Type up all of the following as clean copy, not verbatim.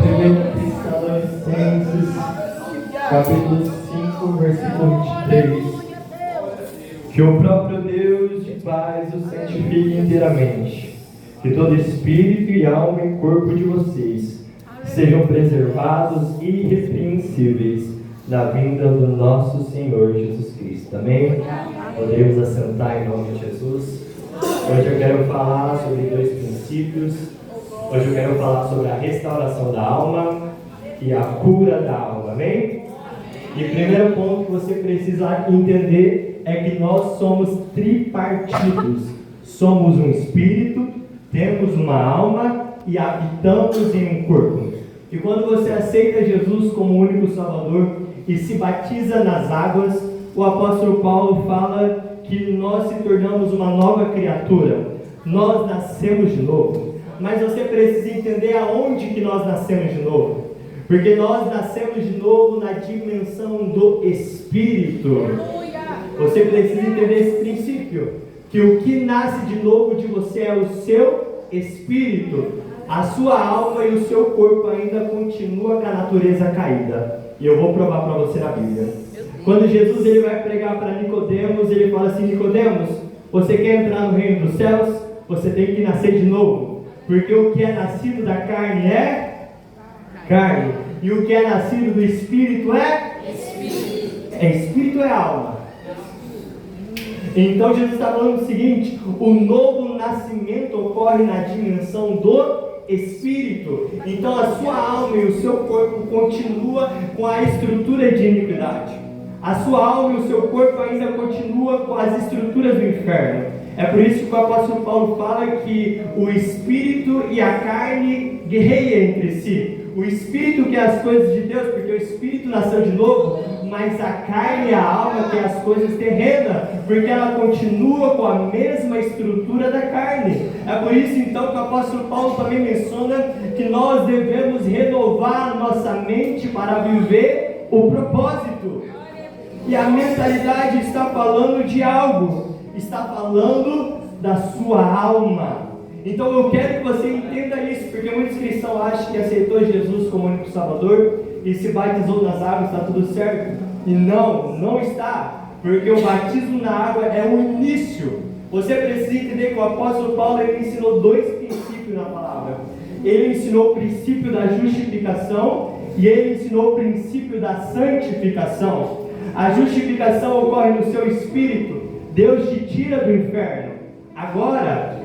1 Tessalonicenses, capítulo 5, versículo 23. Que o próprio Deus de paz o santifique inteiramente, que todo espírito e alma e corpo de vocês sejam preservados irrepreensíveis na vinda do nosso Senhor Jesus Cristo. Amém? Podemos assentar em nome de Jesus. Hoje eu quero falar sobre dois princípios. Hoje eu quero falar sobre a restauração da alma e a cura da alma. Amém? E o primeiro ponto que você precisa entender é que nós somos tripartidos. Somos um espírito, temos uma alma e habitamos em um corpo. E quando você aceita Jesus como único Salvador e se batiza nas águas, o apóstolo Paulo fala que nós se tornamos uma nova criatura. Nós nascemos de novo. Mas você precisa entender aonde que nós nascemos de novo. Porque nós nascemos de novo na dimensão do Espírito. Você precisa entender esse princípio. Que o que nasce de novo de você é o seu Espírito. A sua alma e o seu corpo ainda continua com a natureza caída. E eu vou provar para você na Bíblia. Quando Jesus ele vai pregar para Nicodemos, ele fala assim: Nicodemos, você quer entrar no reino dos céus? Você tem que nascer de novo. Porque o que é nascido da carne é carne. E o que é nascido do Espírito é Espírito. Espírito é alma. Então Jesus está falando o seguinte: o novo nascimento ocorre na dimensão do Espírito. Então a sua alma e o seu corpo continuam com a estrutura de iniquidade. A sua alma e o seu corpo ainda continuam com as estruturas do inferno. É por isso que o apóstolo Paulo fala que o Espírito e a carne guerreiam entre si. O Espírito quer as coisas de Deus, porque o Espírito nasceu de novo, mas a carne e a alma quer as coisas terrenas, porque ela continua com a mesma estrutura da carne. É por isso então que o apóstolo Paulo também menciona que nós devemos renovar nossa mente para viver o propósito. E a mentalidade está falando de algo, está falando da sua alma. Então eu quero que você entenda isso, porque muitos cristãos acham que aceitou Jesus como único Salvador e se batizou nas águas, está tudo certo. E não está, porque o batismo na água é o início. Você precisa entender que o apóstolo Paulo ele ensinou dois princípios na palavra. Ele ensinou o princípio da justificação e ele ensinou o princípio da santificação. A justificação ocorre no seu espírito. Deus te tira do inferno. Agora,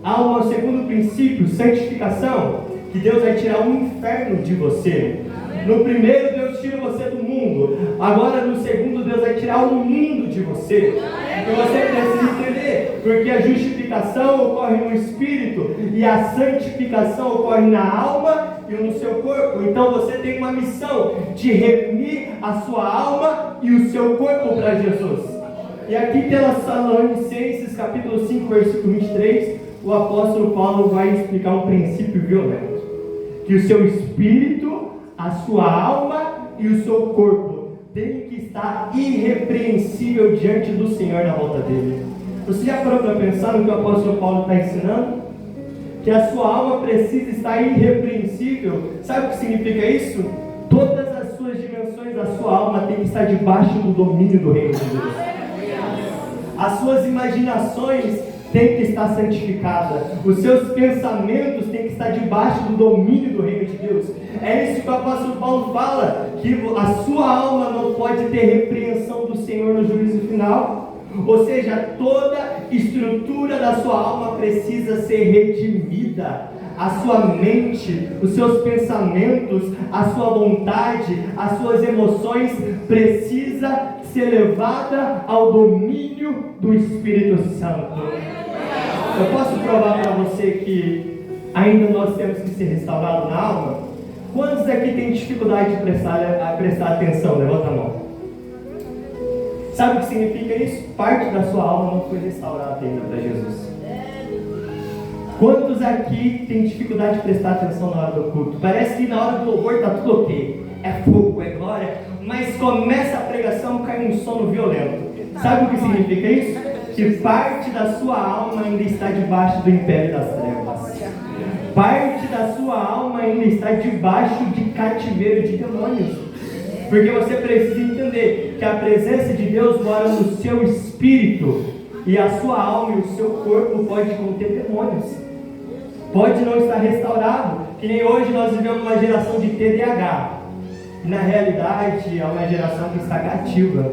há um segundo princípio, santificação, que Deus vai tirar o inferno de você. No primeiro, Deus tira você do mundo. Agora, no segundo, Deus vai tirar o mundo de você. E você precisa entender, porque a justificação ocorre no espírito e a santificação ocorre na alma e no seu corpo. Então você tem uma missão de remir a sua alma e o seu corpo para Jesus. E aqui em Tessalonicenses, capítulo 5, versículo 23, o apóstolo Paulo vai explicar um princípio violento. Que o seu espírito, a sua alma e o seu corpo tem que estar irrepreensível diante do Senhor na volta dele. Você já parou para pensar no que o apóstolo Paulo está ensinando? Que a sua alma precisa estar irrepreensível. Sabe o que significa isso? Todas as suas dimensões da sua alma tem que estar debaixo do domínio do reino de Deus. As suas imaginações têm que estar santificadas. Os seus pensamentos têm que estar debaixo do domínio do reino de Deus. É isso que o apóstolo Paulo fala, que a sua alma não pode ter repreensão do Senhor no juízo final. Ou seja, toda estrutura da sua alma precisa ser redimida. A sua mente, os seus pensamentos, a sua vontade, as suas emoções precisa ser levada ao domínio do Espírito Santo. Eu posso provar para você que ainda nós temos que ser restaurados na alma? Quantos aqui têm dificuldade de prestar atenção? Levanta a mão. Sabe o que significa isso? Parte da sua alma não foi restaurada ainda para Jesus. Quantos aqui têm dificuldade de prestar atenção na hora do culto? Parece que na hora do louvor está tudo ok. É fogo, é glória. Mas começa a pregação, cai um sono violento. Sabe o que significa isso? Que parte da sua alma ainda está debaixo do império das trevas. Parte da sua alma ainda está debaixo de cativeiro de demônios. Porque você precisa entender que a presença de Deus mora no seu espírito, e a sua alma e o seu corpo pode conter demônios. Pode não estar restaurado, que nem hoje nós vivemos uma geração de TDAH. Na realidade, é uma geração que está cativa.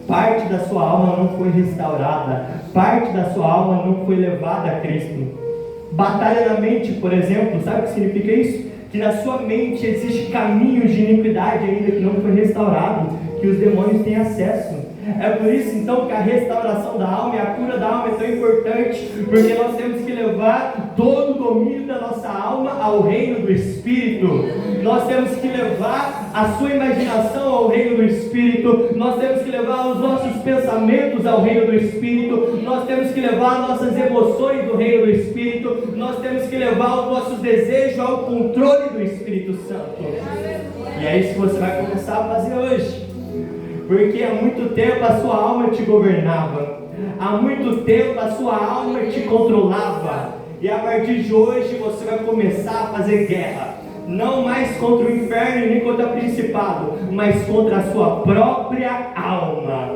Parte da sua alma não foi restaurada, parte da sua alma não foi levada a Cristo. Batalha na mente, por exemplo, sabe o que significa isso? Que na sua mente existe caminhos de iniquidade ainda que não foi restaurado, que os demônios têm acesso. É por isso então que a restauração da alma e a cura da alma é tão importante, porque nós temos que levar todo o domínio da nossa alma ao reino do Espírito. Nós temos que levar a sua imaginação ao reino do Espírito. Nós temos que levar os nossos pensamentos ao reino do Espírito. Nós temos que levar nossas emoções do reino do Espírito. Nós temos que levar os nossos desejos ao controle do Espírito Santo. E é isso que você vai começar a fazer hoje. Porque há muito tempo a sua alma te governava, há muito tempo a sua alma te controlava, e a partir de hoje você vai começar a fazer guerra, não mais contra o inferno nem contra o principado, mas contra a sua própria alma.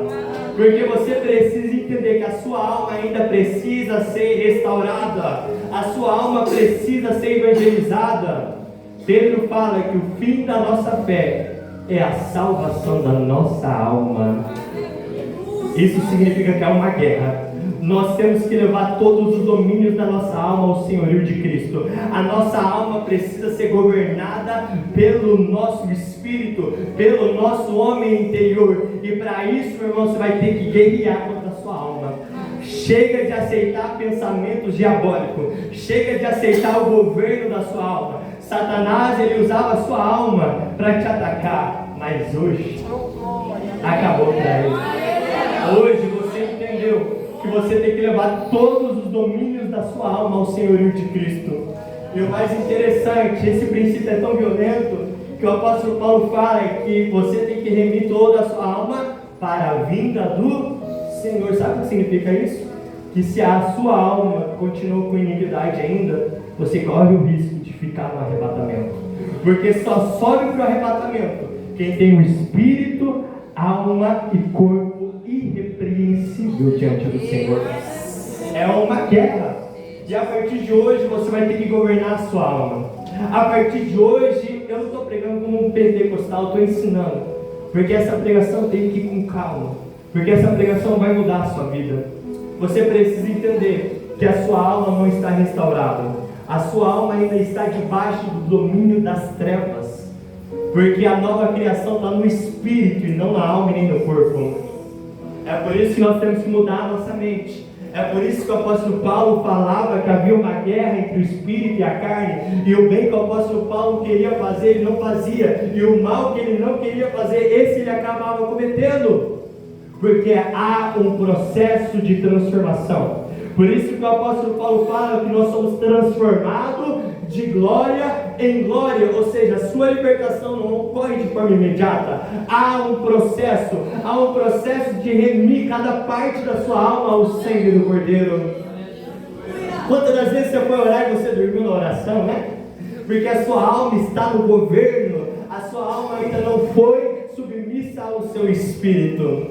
Porque você precisa entender que a sua alma ainda precisa ser restaurada, a sua alma precisa ser evangelizada. Pedro fala que o fim da nossa fé é a salvação da nossa alma. Isso significa que há uma guerra. Nós temos que levar todos os domínios da nossa alma ao senhorio de Cristo. A nossa alma precisa ser governada pelo nosso espírito, pelo nosso homem interior. E para isso, meu irmão, você vai ter que guerrear contra a sua alma. Chega de aceitar pensamentos diabólicos. Chega de aceitar o governo da sua alma. Satanás, ele usava a sua alma para te atacar, mas hoje acabou para ele. Hoje você entendeu que você tem que levar todos os domínios da sua alma ao senhorio de Cristo. E o mais interessante, esse princípio é tão violento que o apóstolo Paulo fala que você tem que remir toda a sua alma para a vinda do Senhor. Sabe o que significa isso? Que se a sua alma continua com iniquidade ainda, você corre o risco de ficar no arrebatamento. Porque só sobe para o arrebatamento quem tem o espírito, alma e corpo irrepreensível diante do Senhor. É uma guerra. E a partir de hoje você vai ter que governar a sua alma. A partir de hoje, eu não estou pregando como um pentecostal, estou ensinando. Porque essa pregação tem que ir com calma. Porque essa pregação vai mudar a sua vida. Você precisa entender que a sua alma não está restaurada. A sua alma ainda está debaixo do domínio das trevas. Porque a nova criação está no espírito e não na alma e nem no corpo. É por isso que nós temos que mudar a nossa mente. É por isso que o apóstolo Paulo falava que havia uma guerra entre o espírito e a carne. E o bem que o apóstolo Paulo queria fazer, ele não fazia. E o mal que ele não queria fazer, esse ele acabava cometendo. Porque há um processo de transformação. Por isso que o apóstolo Paulo fala que nós somos transformados de glória em glória, ou seja, a sua libertação não ocorre de forma imediata. Há um processo de remir cada parte da sua alma ao sangue do Cordeiro. Quantas das vezes você foi orar e você dormiu na oração, né? Porque a sua alma está no governo, a sua alma ainda não foi submissa ao seu espírito.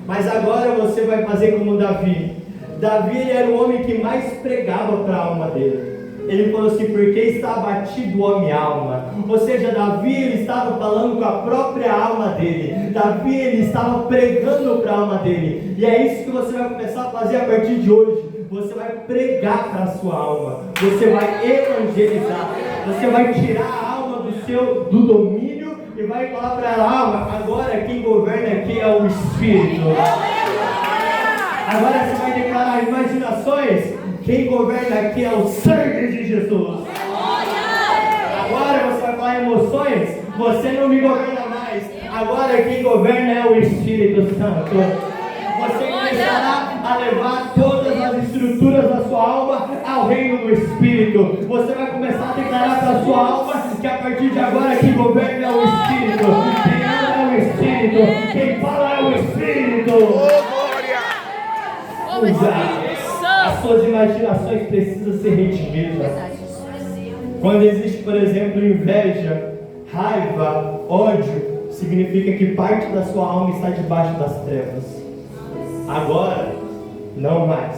Mas agora você vai fazer como Davi. Davi, ele era o homem que mais pregava para a alma dele. Ele falou assim: porque está abatido o homem alma. Ou seja, Davi, ele estava falando com a própria alma dele. Davi, ele estava pregando para a alma dele. E é isso que você vai começar a fazer a partir de hoje. Você vai pregar para a sua alma. Você vai evangelizar. Você vai tirar a alma do domínio e vai falar para ela: alma, agora quem governa aqui é o Espírito. Agora você vai declarar imaginações. Quem governa aqui é o sangue de Jesus. Agora você vai falar emoções. Você não me governa mais. Agora quem governa é o Espírito Santo. Você começará a levar todas as estruturas da sua alma ao reino do Espírito. Você vai começar a declarar para a sua alma que a partir de agora quem governa é o Espírito. Quem anda é o Espírito. Quem fala é o Espírito. As suas imaginações precisam ser redimidas. Quando existe, por exemplo, inveja, raiva, ódio, significa que parte da sua alma está debaixo das trevas. Agora, não mais.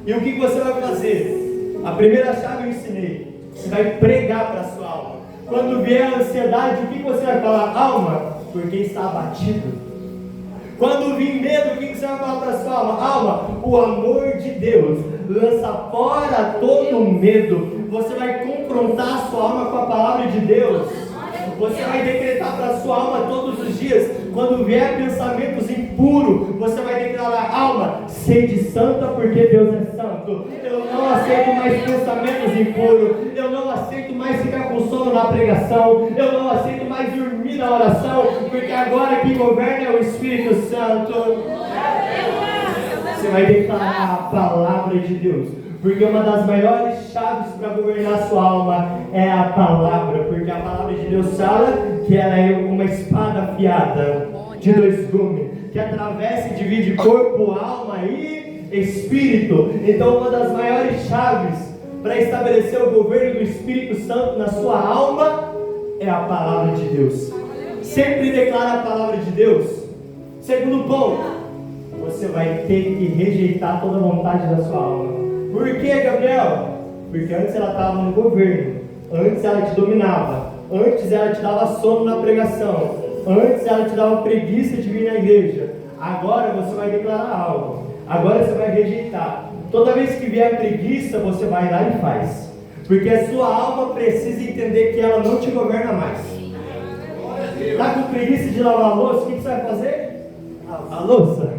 E o que você vai fazer? A primeira chave eu ensinei. Você vai pregar para a sua alma. Quando vier a ansiedade, o que você vai falar? Alma, porque está abatido. Quando vir medo, o que você vai falar para a sua alma? Alma, o amor de Deus lança fora todo medo. Você vai confrontar a sua alma com a palavra de Deus. Você vai decretar para a sua alma todos os dias. Quando vier pensamentos impuros, você vai declarar: alma, sede santa, porque Deus é santo. Eu não aceito mais pensamentos impuros. Eu não aceito mais ficar com sono na pregação. Eu não aceito mais dormir na oração, porque agora quem governa é o Espírito Santo. Você vai declarar a palavra de Deus. Porque uma das maiores chaves para governar a sua alma é a palavra. Porque a palavra de Deus fala que ela é uma espada afiada de dois gumes, que atravessa e divide corpo, alma e espírito. Então uma das maiores chaves para estabelecer o governo do Espírito Santo na sua alma é a palavra de Deus. Sempre declara a palavra de Deus. Segundo ponto, você vai ter que rejeitar toda a vontade da sua alma. Por que, Gabriel? Porque antes ela estava no governo, antes ela te dominava, antes ela te dava sono na pregação, antes ela te dava preguiça de vir na igreja. Agora você vai declarar algo, agora você vai rejeitar. Toda vez que vier a preguiça, você vai lá e faz, porque a sua alma precisa entender que ela não te governa mais. Está com preguiça de lavar a louça? O que você vai fazer? A louça.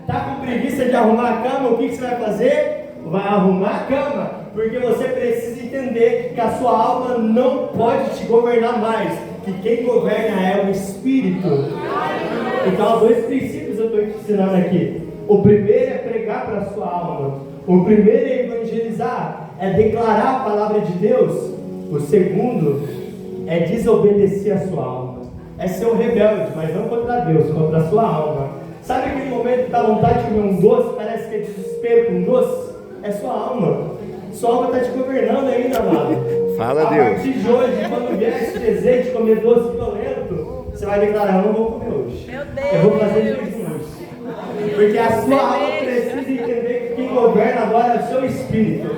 Está com preguiça de arrumar a cama? O que você vai fazer? Vai arrumar a cama, porque você precisa entender que a sua alma não pode te governar mais, que quem governa é o Espírito. Então há dois princípios eu estou te ensinando aqui. O primeiro é pregar para a sua alma, o primeiro é evangelizar, é declarar a palavra de Deus. O segundo é desobedecer a sua alma, é ser um rebelde, mas não contra Deus, contra a sua alma. Sabe aquele momento que dá vontade de comer um doce, parece que é desespero com um doce? É sua alma. Sua alma está te governando ainda, amado. Fala, a Deus. partir de hoje, quando vier esse desejo de comer doce violento, você vai declarar: eu não vou comer hoje. Meu Deus. Eu vou fazer jejum hoje. Porque a sua alma precisa entender que quem governa agora é o seu espírito.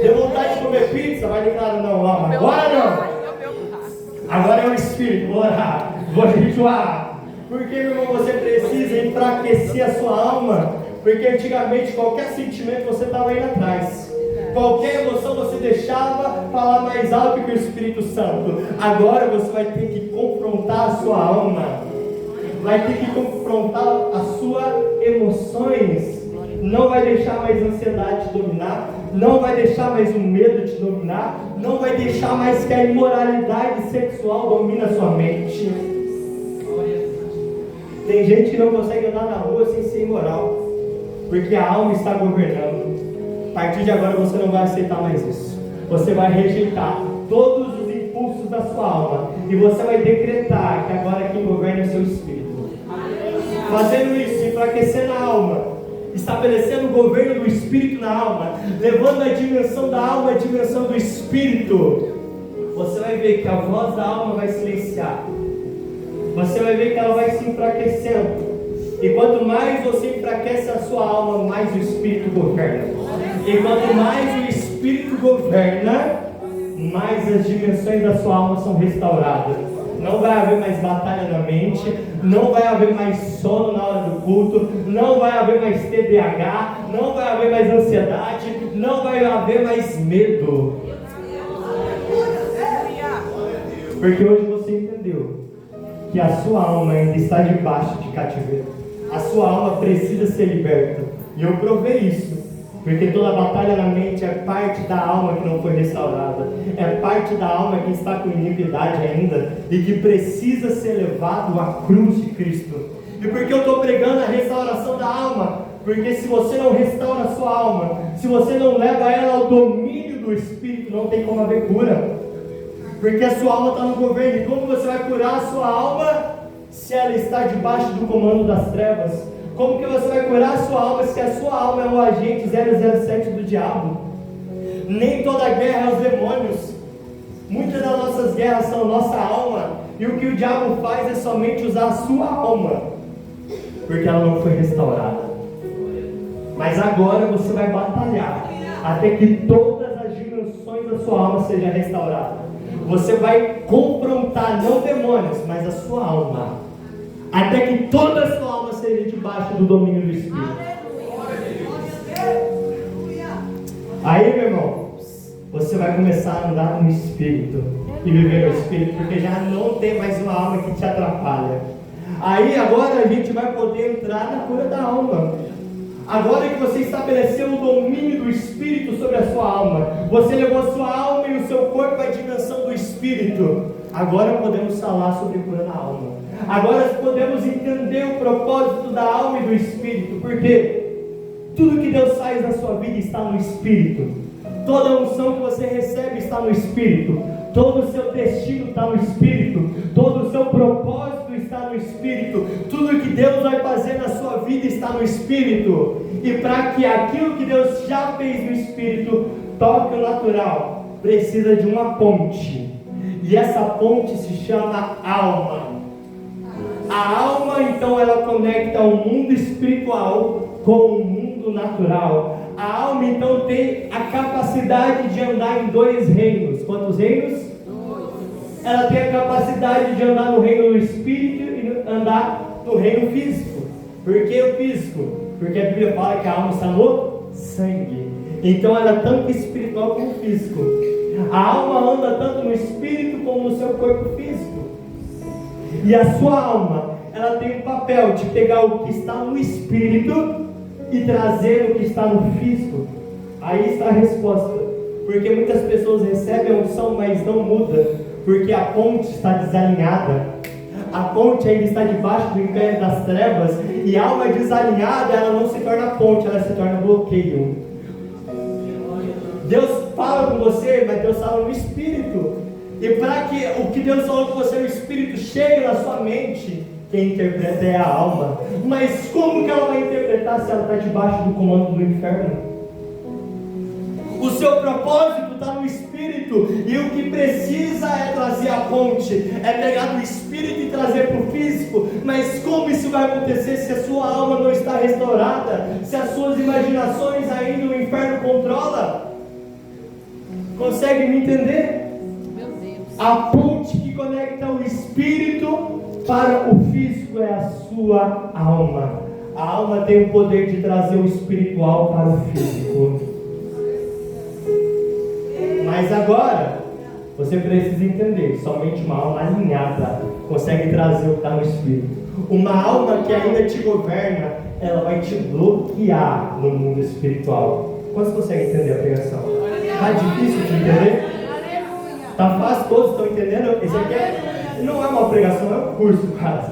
Deu vontade de comer pizza, vai declarar: não, alma, agora não. Agora é o espírito. Vou orar, vou jejuar. Porque, meu irmão, você precisa enfraquecer a sua alma. Porque antigamente qualquer sentimento você estava indo atrás. Qualquer emoção você deixava falar mais alto que o Espírito Santo. Agora você vai ter que confrontar a sua alma. Vai ter que confrontar as suas emoções. Não vai deixar mais a ansiedade te dominar. Não vai deixar mais o medo te dominar. Não vai deixar mais que a imoralidade sexual domine a sua mente. Tem gente que não consegue andar na rua sem ser imoral, porque a alma está governando. A partir de agora você não vai aceitar mais isso. Você vai rejeitar todos os impulsos da sua alma. E você vai decretar que agora quem governa é o seu espírito. Fazendo isso, enfraquecendo a alma, estabelecendo o governo do espírito na alma, levando a dimensão da alma à dimensão do espírito, você vai ver que a voz da alma vai silenciar. Você vai ver que ela vai se enfraquecendo. E quanto mais você enfraquece a sua alma, mais o Espírito governa. E quanto mais o Espírito governa, mais as dimensões da sua alma são restauradas. Não vai haver mais batalha na mente, não vai haver mais sono na hora do culto, não vai haver mais TDAH, não vai haver mais ansiedade, não vai haver mais medo. Porque hoje você entendeu que a sua alma ainda está debaixo de cativeiro. A sua alma precisa ser liberta. E eu provei isso. Porque toda batalha na mente é parte da alma que não foi restaurada. É parte da alma que está com iniquidade ainda. E que precisa ser levado à cruz de Cristo. E por que eu estou pregando a restauração da alma? Porque se você não restaura a sua alma, se você não leva ela ao domínio do Espírito, não tem como haver cura. Porque a sua alma está no governo. E como você vai curar a sua alma se ela está debaixo do comando das trevas? Como que você vai curar a sua alma se a sua alma é um agente 007 do diabo? Nem toda guerra é os demônios. Muitas das nossas guerras são nossa alma. E o que o diabo faz é somente usar a sua alma, porque ela não foi restaurada. Mas agora você vai batalhar até que todas as dimensões da sua alma sejam restauradas. Você vai confrontar não demônios, mas a sua alma, até que toda a sua alma seja debaixo do domínio do Espírito. Aí, meu irmão, você vai começar a andar no Espírito e viver no Espírito, porque já não tem mais uma alma que te atrapalha. Aí agora a gente vai poder entrar na cura da alma. Agora que você estabeleceu o domínio do Espírito sobre a sua alma, você levou a sua alma e o seu corpo à dimensão do Espírito. Agora podemos falar sobre cura na alma. Agora podemos entender o propósito da alma e do Espírito, porque tudo que Deus faz na sua vida está no Espírito. Toda a unção que você recebe está no Espírito. Todo o seu destino está no Espírito. Todo o seu propósito está no Espírito. Tudo que Deus vai fazer na sua vida está no Espírito. E para que aquilo que Deus já fez no Espírito toque o natural, precisa de uma ponte. E essa ponte se chama alma. A alma, então, ela conecta o mundo espiritual com o mundo natural. A alma, então, tem a capacidade de andar em dois reinos. Quantos reinos? Ela tem a capacidade de andar no reino do Espírito e andar no reino físico. Por que o físico? Porque a Bíblia fala que a alma está no sangue. Então ela é tanto espiritual como físico. A alma anda tanto no Espírito como no seu corpo físico. E a sua alma, ela tem o papel de pegar o que está no Espírito e trazer o que está no físico. Aí está a resposta. Porque muitas pessoas recebem a unção, mas não muda, porque a ponte está desalinhada. A ponte ainda está debaixo do império das trevas. E a alma desalinhada, ela não se torna ponte, ela se torna bloqueio. Deus fala com você, mas Deus fala no Espírito. E para que o que Deus falou com você no Espírito chegue na sua mente, quem interpreta é a alma. Mas como que ela vai interpretar se ela está debaixo do comando do inferno? O seu propósito está no Espírito, e o que precisa é trazer a ponte, é pegar do Espírito e trazer para o físico. Mas como isso vai acontecer se a sua alma não está restaurada, se as suas imaginações ainda o inferno controla? Consegue me entender? A ponte que conecta o Espírito para o físico é a sua alma. A alma tem o poder de trazer o espiritual para o físico. Mas agora, você precisa entender, somente uma alma alinhada consegue trazer o que está no Espírito. Uma alma que ainda te governa, ela vai te bloquear no mundo espiritual. Quantos conseguem entender a pregação? Está difícil de entender? Está fácil? Todos estão entendendo? Esse aqui não é uma pregação, é um curso quase.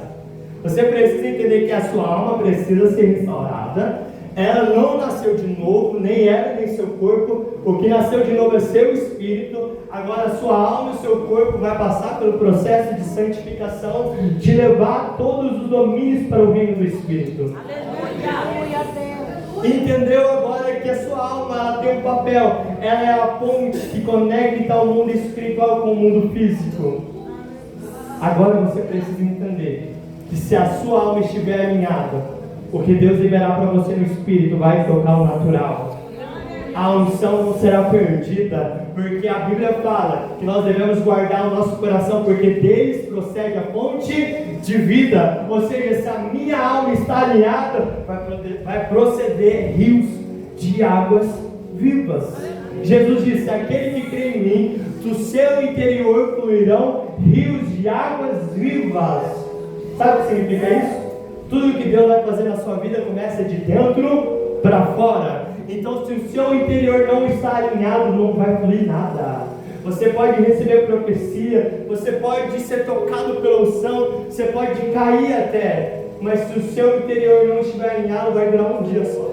Você precisa entender que a sua alma precisa ser restaurada. Ela não nasceu de novo, nem ela, nem seu corpo. O que nasceu de novo é seu espírito. Agora a sua alma e o seu corpo vai passar pelo processo de santificação, de levar todos os domínios para o reino do Espírito. Aleluia. Entendeu agora que a sua alma ela tem um papel? Ela é a ponte que conecta o mundo espiritual com o mundo físico. Agora você precisa entender que se a sua alma estiver alinhada, o que Deus liberar para você no Espírito vai tocar o natural. A unção não será perdida, porque a Bíblia fala que nós devemos guardar o nosso coração, porque deles procede a fonte de vida. Ou seja, se a minha alma está alinhada, vai proceder rios de águas vivas. Jesus disse: aquele que crê em mim, do seu interior fluirão rios de águas vivas. Sabe o que significa isso? Tudo que Deus vai fazer na sua vida começa de dentro para fora. Então, se o seu interior não está alinhado, não vai fluir nada. Você pode receber profecia, você pode ser tocado pela unção, você pode cair até, mas se o seu interior não estiver alinhado, vai durar um dia só.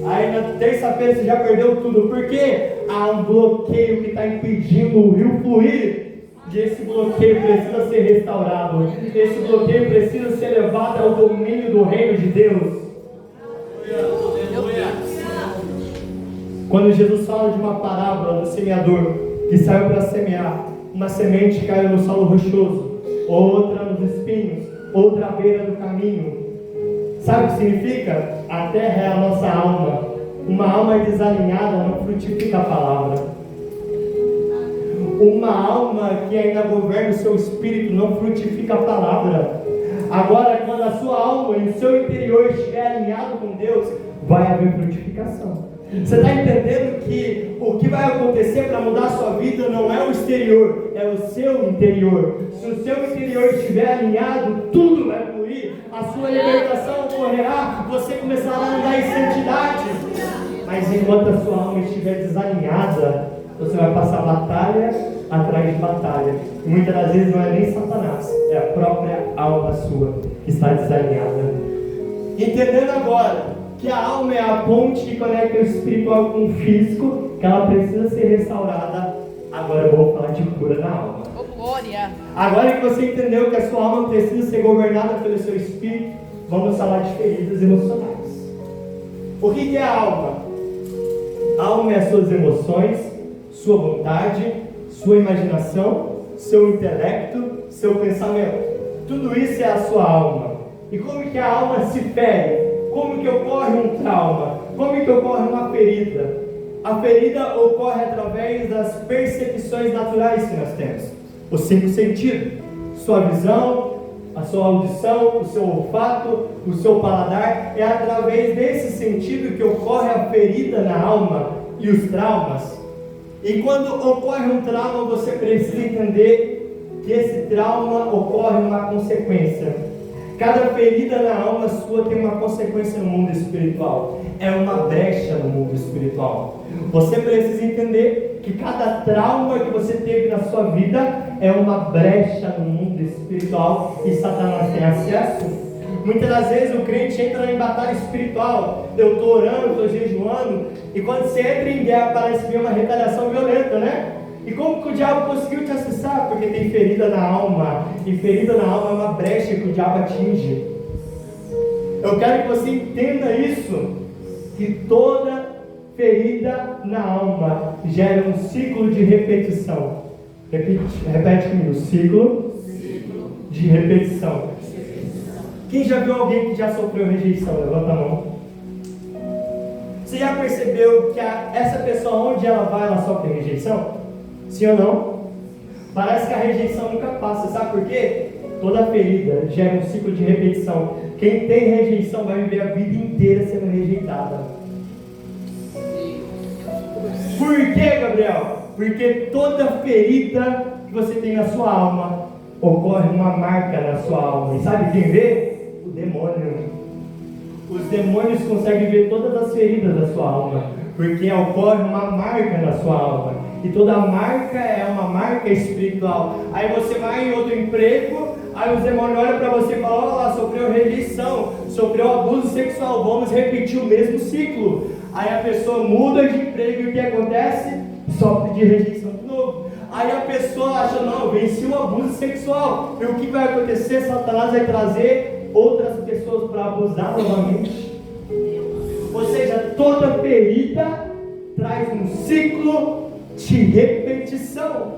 Aí na terça-feira você já perdeu tudo, porque há um bloqueio que está impedindo o rio fluir. E esse bloqueio precisa ser restaurado. Esse bloqueio precisa ser levado ao domínio do reino de Deus. Quando Jesus fala de uma parábola do semeador que saiu para semear, uma semente caiu no solo rochoso, outra nos espinhos, outra à beira do caminho. Sabe o que significa? A terra é a nossa alma. Uma alma desalinhada não frutifica a palavra. Uma alma que ainda governa o seu espírito não frutifica a palavra. Agora, quando a sua alma e o seu interior estiver alinhado com Deus, vai haver frutificação. Você está entendendo que o que vai acontecer para mudar a sua vida não é o exterior, é o seu interior. Se o seu interior estiver alinhado, tudo vai fluir, a sua libertação ocorrerá, você começará a andar em santidade. Mas enquanto a sua alma estiver desalinhada, você vai passar batalha atrás de batalha. E muitas das vezes não é nem Satanás, é a própria alma sua que está desalinhada. Entendendo agora que a alma é a ponte que conecta o espiritual com o físico, que ela precisa ser restaurada, agora eu vou falar de cura na alma. Oh, glória! Agora que você entendeu que a sua alma precisa ser governada pelo seu espírito, vamos falar de feridas emocionais. O que é a alma? A alma é as suas emoções, sua vontade, sua imaginação, seu intelecto, seu pensamento. Tudo isso é a sua alma. E como que a alma se fere? Como que ocorre um trauma? Como que ocorre uma ferida? A ferida ocorre através das percepções naturais que nós temos. Os 5 sentidos. Sua visão, a sua audição, o seu olfato, o seu paladar. É através desse sentido que ocorre a ferida na alma e os traumas. E quando ocorre um trauma, você precisa entender que esse trauma ocorre uma consequência. Cada ferida na alma sua tem uma consequência no mundo espiritual. É uma brecha no mundo espiritual. Você precisa entender que cada trauma que você teve na sua vida é uma brecha no mundo espiritual e Satanás tem acesso. Muitas das vezes o crente entra em batalha espiritual. Eu estou orando, estou jejuando, e quando você entra em guerra parece vir uma retaliação violenta, né? E como que o diabo conseguiu te acessar? Porque tem ferida na alma. E ferida na alma é uma brecha que o diabo atinge. Eu quero que você entenda isso. Que toda ferida na alma gera um ciclo de repetição. Repete comigo. Ciclo de repetição. Quem já viu alguém que já sofreu rejeição? Levanta a mão. Você já percebeu que essa pessoa, onde ela vai, ela sofre rejeição? Sim ou não? Parece que a rejeição nunca passa. Sabe por quê? Toda ferida gera um ciclo de repetição. Quem tem rejeição vai viver a vida inteira sendo rejeitada. Por quê, Gabriel? Porque toda ferida que você tem na sua alma ocorre uma marca na sua alma. E sabe quem vê? O demônio. Os demônios conseguem ver todas as feridas da sua alma, porque ocorre uma marca na sua alma. E toda marca é uma marca espiritual. Aí você vai em outro emprego, aí os demônios olham para você e falam: olha lá, sofreu rejeição, sofreu abuso sexual, vamos repetir o mesmo ciclo. Aí a pessoa muda de emprego e o que acontece? Sofre de rejeição de novo. Aí a pessoa acha: não, eu venci o abuso sexual. E o que vai acontecer? Satanás vai trazer outras pessoas para abusar novamente. Ou seja, toda ferida traz um ciclo de repetição.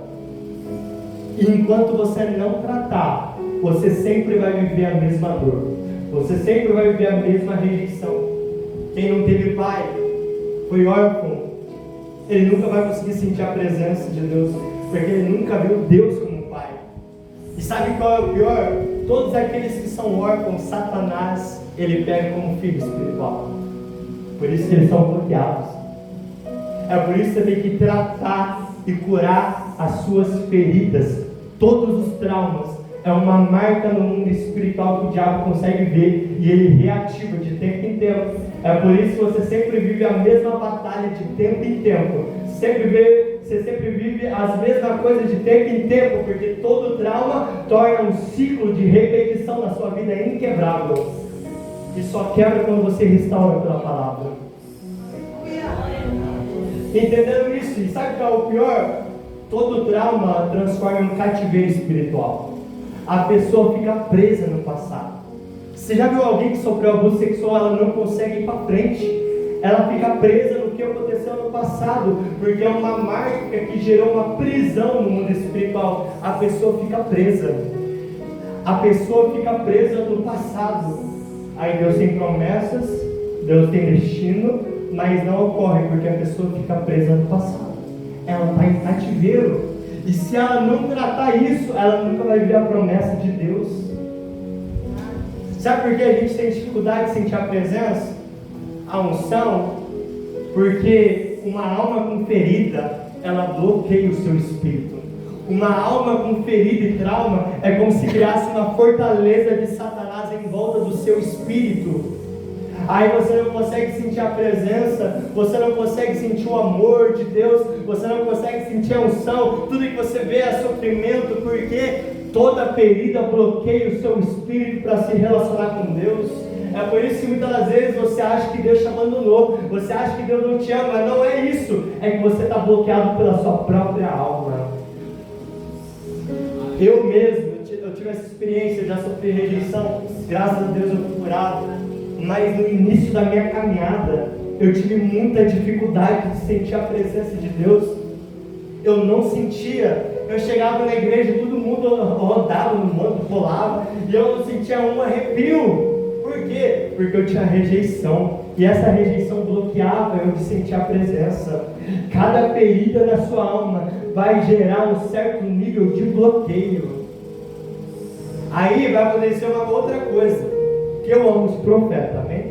E enquanto você não tratar, você sempre vai viver a mesma dor. Você sempre vai viver a mesma rejeição. Quem não teve pai, foi órfão, ele nunca vai conseguir sentir a presença de Deus, porque ele nunca viu Deus como pai. E sabe qual é o pior? Todos aqueles que são órfãos, Satanás, ele pega como filho espiritual. Por isso que eles são bloqueados. É por isso que você tem que tratar e curar as suas feridas. Todos os traumas é uma marca no mundo espiritual que o diabo consegue ver e ele reativa de tempo em tempo. É por isso que você sempre vive a mesma batalha de tempo em tempo. Você sempre vive as mesmas coisas de tempo em tempo, porque todo trauma torna um ciclo de repetição na sua vida inquebrável. E só quebra quando você restaura pela palavra. Entendendo isso? E sabe o que é o pior? Todo trauma transforma em um cativeiro espiritual. A pessoa fica presa no passado. Você já viu alguém que sofreu abuso sexual? Ela não consegue ir para frente. Ela fica presa no que aconteceu no passado, porque é uma marca que gerou uma prisão no mundo espiritual. A pessoa fica presa. A pessoa fica presa no passado. Aí Deus tem promessas, Deus tem destino, mas não ocorre porque a pessoa fica presa no passado. Ela está em cativeiro. E se ela não tratar isso, ela nunca vai ver a promessa de Deus. Sabe por que a gente tem dificuldade de sentir a presença? A unção? Porque uma alma com ferida, ela bloqueia o seu espírito. Uma alma com ferida e trauma é como se criasse uma fortaleza de Satanás em volta do seu espírito. Aí você não consegue sentir a presença, você não consegue sentir o amor de Deus, você não consegue sentir a unção, tudo que você vê é sofrimento, porque toda ferida bloqueia o seu espírito para se relacionar com Deus. É por isso que muitas das vezes você acha que Deus te abandonou, você acha que Deus não te ama, mas não é isso, é que você está bloqueado pela sua própria alma. Eu mesmo, eu tive essa experiência, já sofri rejeição, graças a Deus eu fui curado, mas no início da minha caminhada, eu tive muita dificuldade de sentir a presença de Deus. Eu não sentia, eu chegava na igreja, todo mundo rodava no manto, pulava, e eu não sentia um arrepio. Por quê? Porque eu tinha rejeição, e essa rejeição bloqueava eu de sentir a presença. Cada ferida na sua alma vai gerar um certo nível de bloqueio. Aí vai acontecer uma outra coisa, que eu amo os profetas, amém?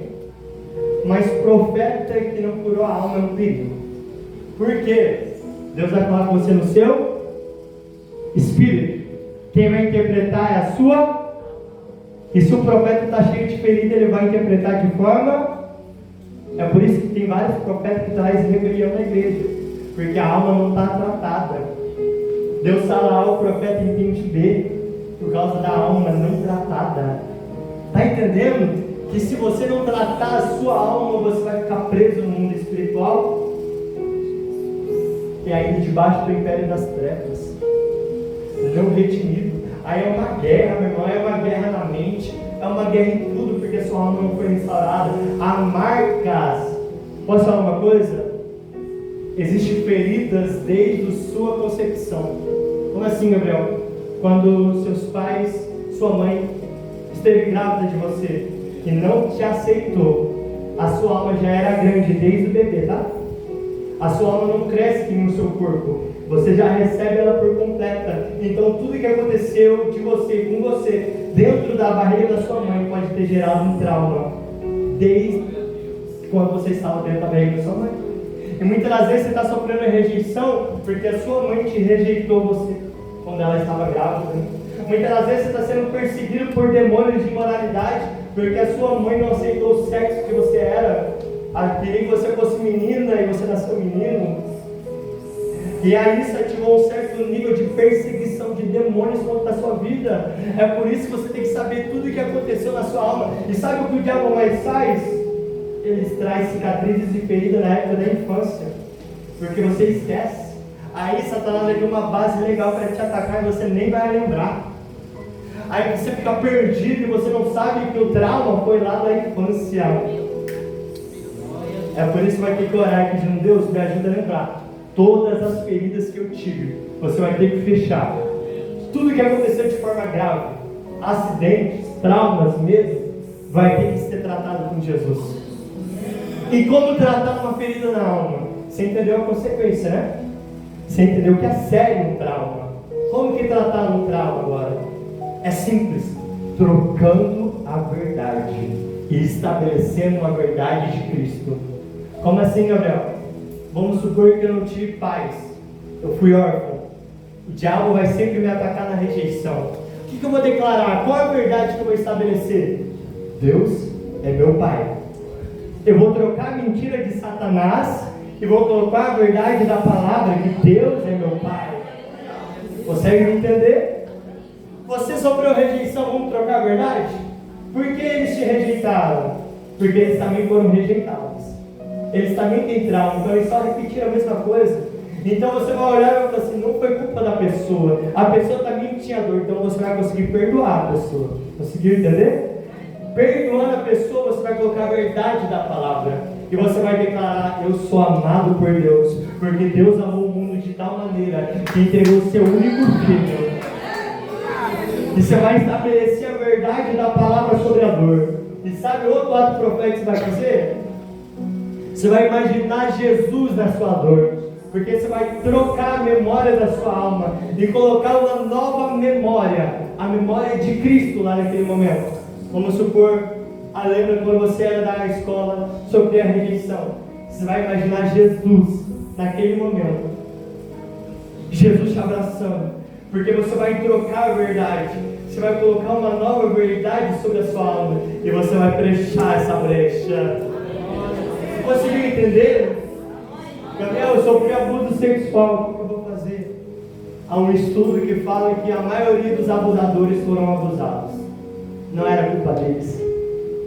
Mas profeta que não curou a alma é um perigo. Por quê? Deus vai falar com você no seu espírito. Quem vai interpretar é a sua. E se o profeta está cheio de ferida, ele vai interpretar de forma. É por isso que tem vários profetas que trazem rebelião na igreja, porque a alma não está tratada. Deus fala A, o profeta entende B, por causa da alma não tratada. Está entendendo? Que se você não tratar a sua alma, você vai ficar preso no mundo espiritual e ainda debaixo do império das trevas, não redimido. Aí é uma guerra, meu irmão, é uma guerra na mente, é uma guerra em tudo, porque sua alma não foi restaurada. Há marcas. Posso falar uma coisa? Existem feridas desde a sua concepção. Como assim, Gabriel? Quando seus pais, sua mãe esteve grávida de você e não te aceitou, a sua alma já era grande desde o bebê, tá? A sua alma não cresce no seu corpo, você já recebe ela por completa. Então tudo que aconteceu de você, com você, dentro da barriga da sua mãe, pode ter gerado um trauma desde quando você estava dentro da barriga da sua mãe. E muitas das vezes você está sofrendo rejeição porque a sua mãe te rejeitou você quando ela estava grávida. Muitas das vezes você está sendo perseguido por demônios de imoralidade porque a sua mãe não aceitou o sexo que você era. Queria que você fosse menina e você nasceu menino. E aí isso ativou um certo nível de perseguição de demônios contra a sua vida. É por isso que você tem que saber tudo o que aconteceu na sua alma. E sabe o que o diabo mais faz? Ele traz cicatrizes e feridas na época da infância, porque você esquece. Aí Satanás vai ter uma base legal para te atacar e você nem vai lembrar. Aí você fica perdido e você não sabe que o trauma foi lá da infância. É por isso que vai ter que orar pedindo: Deus, me ajuda a lembrar todas as feridas que eu tive. Você vai ter que fechar tudo que aconteceu de forma grave, acidentes, traumas, medo, vai ter que ser tratado com Jesus. E como tratar uma ferida na alma? Você entendeu a consequência, né? Você entendeu que é sério um trauma. Como que tratar um trauma agora? É simples: trocando a verdade e estabelecendo a verdade de Cristo. Como assim, Gabriel? Vamos supor que eu não tive pais, eu fui órfão. O diabo vai sempre me atacar na rejeição. O que eu vou declarar? Qual é a verdade que eu vou estabelecer? Deus é meu pai. Eu vou trocar a mentira de Satanás e vou colocar a verdade da palavra que Deus é meu pai. Consegue me entender? Você sofreu rejeição, vamos trocar a verdade? Por que eles te rejeitaram? Porque eles também foram rejeitados. Eles também têm trauma, então eles só repetiram a mesma coisa. Então você vai olhar e vai falar assim: não foi culpa da pessoa, a pessoa também tinha dor, então você vai conseguir perdoar a pessoa. Conseguiu entender? Perdoando a pessoa, você vai colocar a verdade da palavra. E você vai declarar: eu sou amado por Deus, porque Deus amou o mundo de tal maneira que entregou o seu único filho. E você vai estabelecer a verdade da palavra sobre a dor. E sabe outro ato profético que você vai fazer? Você vai imaginar Jesus na sua dor, porque você vai trocar a memória da sua alma e colocar uma nova memória, a memória de Cristo lá naquele momento. Vamos supor, lembra quando você era da escola, sofria a rejeição. Você vai imaginar Jesus naquele momento, Jesus te abraçando, porque você vai trocar a verdade, você vai colocar uma nova verdade sobre a sua alma e você vai fechar essa brecha. Conseguiu entender? Gabriel, eu sofri abuso sexual, o que eu vou fazer? Há um estudo que fala que a maioria dos abusadores foram abusados. Não era culpa deles.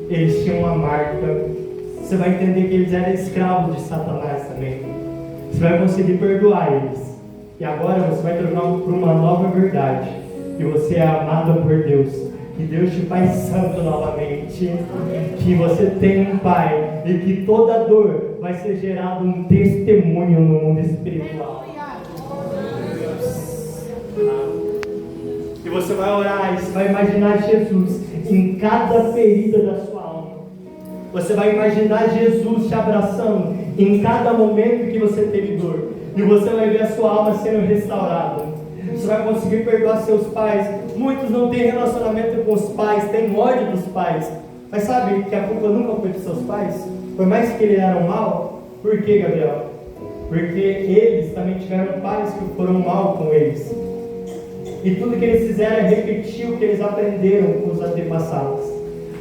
Eles tinham uma marca. Você vai entender que eles eram escravos de Satanás também. Você vai conseguir perdoar eles. E agora você vai trocar por uma nova verdade. Que você é amado por Deus. Que Deus te faz santo novamente. Que você tem um Pai. E que toda dor vai ser gerado um testemunho no mundo espiritual. E você vai orar e você vai imaginar Jesus em cada ferida da sua alma. Você vai imaginar Jesus te abraçando em cada momento que você teve dor. E você vai ver a sua alma sendo restaurada. Você vai conseguir perdoar seus pais. Muitos não têm relacionamento com os pais, têm ódio dos pais. Mas sabe que a culpa nunca foi dos seus pais? Por mais que eles eram mal. Por quê, Gabriel? Porque eles também tiveram pais que foram mal com eles. E tudo que eles fizeram é repetir o que eles aprenderam com os antepassados.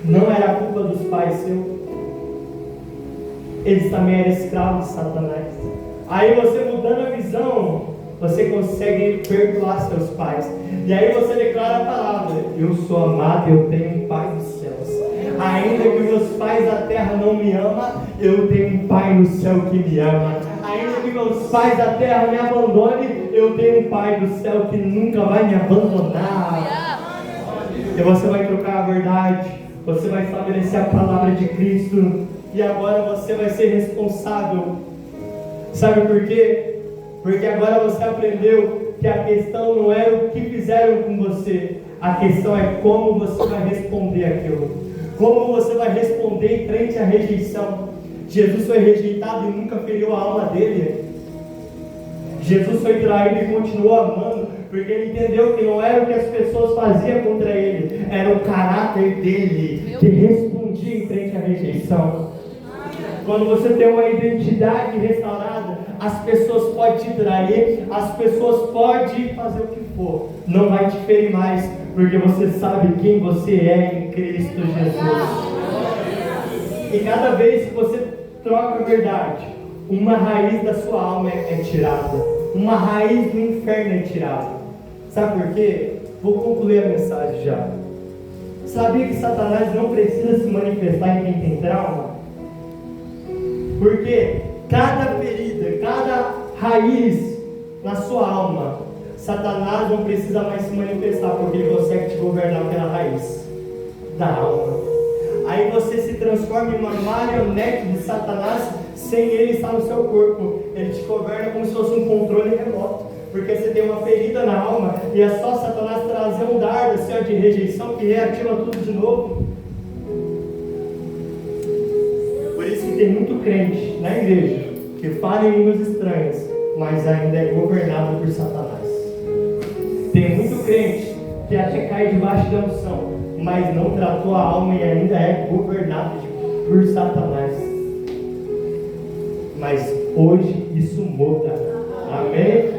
Não era a culpa dos pais seus. Eles também eram escravos de Satanás. Aí você mudando a visão, você consegue perdoar seus pais. E aí você declara a palavra: eu sou amado, eu tenho um Pai dos céus. Ainda que meus pais da terra não me amam, eu tenho um Pai no céu que me ama. Ainda que meus pais da terra me abandonem, eu tenho um Pai do céu que nunca vai me abandonar. E você vai trocar a verdade, você vai estabelecer a palavra de Cristo. E agora você vai ser responsável. Sabe por quê? Porque agora você aprendeu que a questão não é o que fizeram com você. A questão é como você vai responder aquilo. Como você vai responder em frente à rejeição. Jesus foi rejeitado e nunca feriu a alma dele. Jesus foi traído e continuou amando, porque ele entendeu que não era o que as pessoas faziam contra ele, era o caráter dele que respondia em frente à rejeição. Quando você tem uma identidade restaurada, as pessoas podem te trair, as pessoas podem fazer o que for, não vai te ferir mais, porque você sabe quem você é em Cristo Jesus. E cada vez que você troca a verdade, uma raiz da sua alma é tirada, uma raiz do inferno é tirada. Sabe por quê? Vou concluir a mensagem já. Sabia que Satanás não precisa se manifestar em quem tem trauma? Porque cada ferida, cada raiz na sua alma, Satanás não precisa mais se manifestar, porque ele consegue te governar pela raiz da alma. Aí você se transforma em uma marionete de Satanás, sem ele estar no seu corpo. Ele te governa como se fosse um controle remoto, porque você tem uma ferida na alma, e é só Satanás trazer um dardo assim, de rejeição, que reativa tudo de novo. Por isso que tem muito crente na igreja que fala em línguas estranhas, mas ainda é governado por Satanás. Tem muito crente que até cai debaixo da unção, mas não tratou a alma e ainda é governado por Satanás. Mas hoje isso muda. Amém?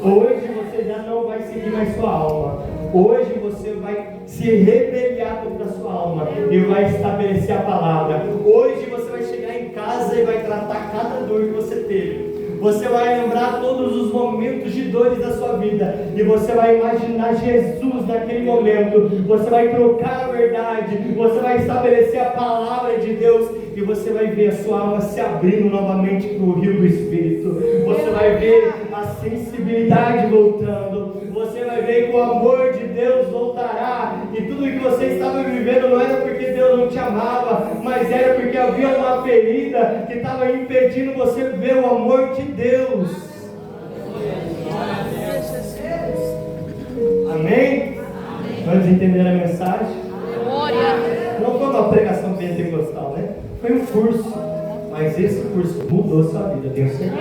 Hoje você já não vai seguir mais sua alma. Hoje você vai se rebeliar contra a sua alma e vai estabelecer a palavra. Hoje você vai chegar em casa e vai tratar cada dor que você teve. Você vai lembrar todos os momentos de dores da sua vida, e você vai imaginar Jesus naquele momento. Você vai trocar a verdade, você vai estabelecer a palavra de Deus, e você vai ver a sua alma se abrindo novamente para o rio do Espírito. Você vai ver a sensibilidade voltando. Você vai ver que o amor de Deus voltará, e e tudo que você estava vivendo não era porque Deus não te amava, mas era porque havia uma ferida que estava impedindo você ver o amor de Deus. Amém? Vamos entender a mensagem? Não foi uma pregação pentecostal, né? Foi um curso, mas esse curso mudou sua vida, tenho certeza.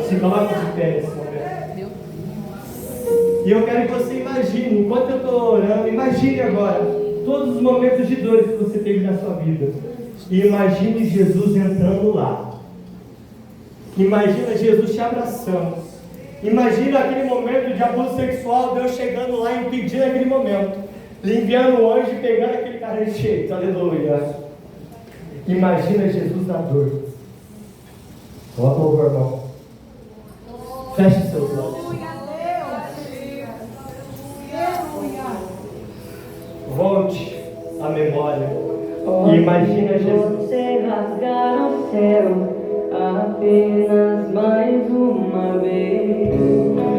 Se coloque de pé nesse momento. E eu quero que você imagine, enquanto eu estou orando, imagine agora todos os momentos de dores que você teve na sua vida. E imagine Jesus entrando lá. Imagina Jesus te abraçando. Imagina aquele momento de abuso sexual, Deus chegando lá e impedindo aquele momento. Lhe enviando o anjo e pegando aquele cara de jeito. Aleluia. Imagina Jesus na dor. Coloca o irmão. Feche seus olhos. Volte à memória. E imagina Jesus. Você rasgar o céu apenas mais uma vez.